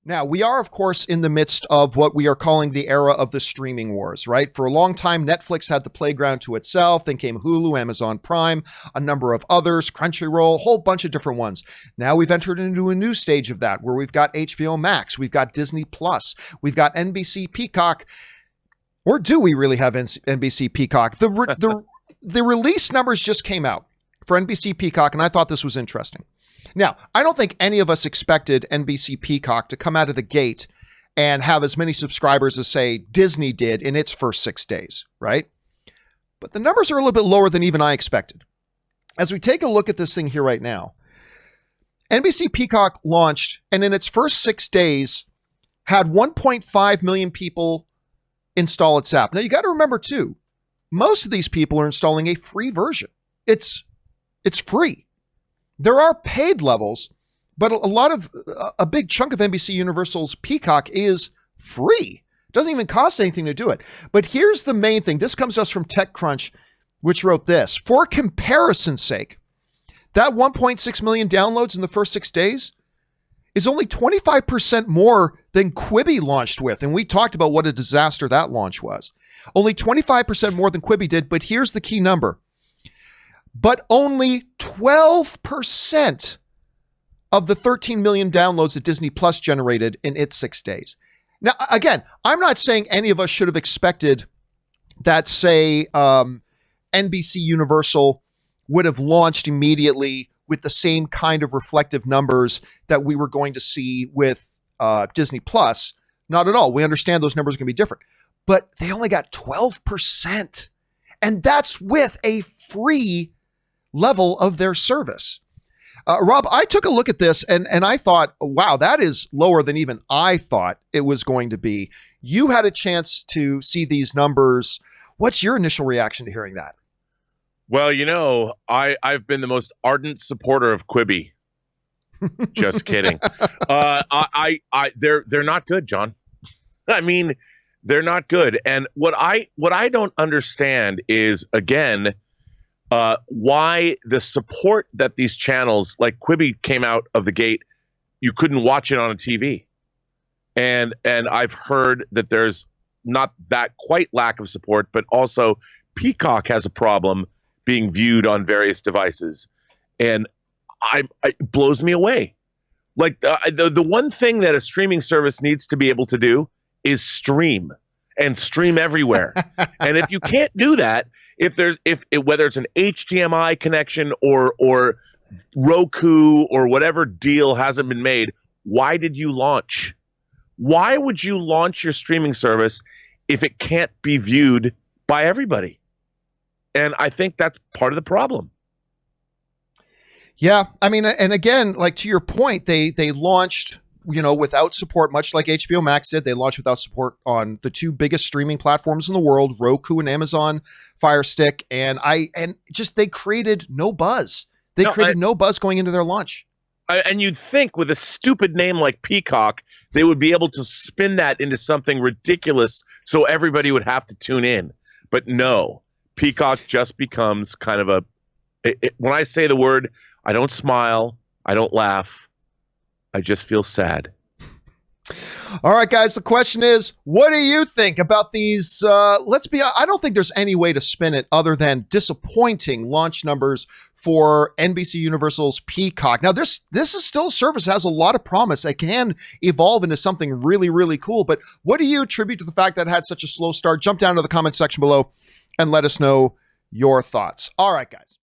Now, we are, of course, in the midst of what we are calling the era of the streaming wars, right? For a long time, Netflix had the playground to itself. Then came Hulu, Amazon Prime, a number of others, Crunchyroll, a whole bunch of different ones. Now we've entered into a new stage of that where we've got HBO Max, we've got Disney Plus, we've got NBC Peacock. Or do we really have NBC Peacock? The release numbers just came out for NBC Peacock, and I thought this was interesting. Now, I don't think any of us expected NBC Peacock to come out of the gate and have as many subscribers as, say, Disney did in its first 6 days, right? But the numbers are a little bit lower than even I expected. As we take a look at this thing here right now, NBC Peacock launched, and in its first 6 days, had 1.5 million people install its app. Now, you got to remember, too, most of these people are installing a free version. It's free. There are paid levels, but a big chunk of NBC Universal's Peacock is free. It doesn't even cost anything to do it. But here's the main thing. This comes to us from TechCrunch, which wrote this. For comparison's sake, that 1.6 million downloads in the first 6 days is only 25% more than Quibi launched with. And we talked about what a disaster that launch was. Only 25% more than Quibi did, but here's the key number. But only 12% of the 13 million downloads that Disney Plus generated in its 6 days. Now, again, I'm not saying any of us should have expected that, say, NBC Universal would have launched immediately with the same kind of reflective numbers that we were going to see with Disney Plus. Not at all. We understand those numbers are going to be different. But they only got 12%. And that's with a free level of their service. Rob, I took a look at this and I thought, wow, that is lower than even I thought it was going to be. You had a chance to see these numbers. What's your initial reaction to hearing that? Well, I've been the most ardent supporter of Quibi. Just kidding. They're not good, John. I mean, they're not good. And what I don't understand is, again, why the support that these channels like Quibi came out of the gate, you couldn't watch it on a TV. And I've heard that there's not that quite lack of support, but also Peacock has a problem being viewed on various devices. And it blows me away. Like the one thing that a streaming service needs to be able to do is stream and stream everywhere. And if you can't do that, whether it's an HDMI connection or Roku or whatever deal hasn't been made, why did you launch? Why would you launch your streaming service if it can't be viewed by everybody? And I think that's part of the problem. Yeah, I mean, and again, like to your point, they launched, without support, much like HBO Max did. They launched without support on the two biggest streaming platforms in the world, Roku and Amazon Fire Stick, and they created no buzz. They created no buzz going into their launch. And you'd think with a stupid name like Peacock, they would be able to spin that into something ridiculous so everybody would have to tune in. But no, Peacock just becomes kind of when I say the word, I don't smile, I don't laugh, I just feel sad. All right, guys, the question is, what do you think about these? I don't think there's any way to spin it other than disappointing launch numbers for NBC Universal's Peacock. Now, this is still a service that has a lot of promise. It can evolve into something really, really cool. But what do you attribute to the fact that it had such a slow start? Jump down to the comment section below and let us know your thoughts. All right, guys.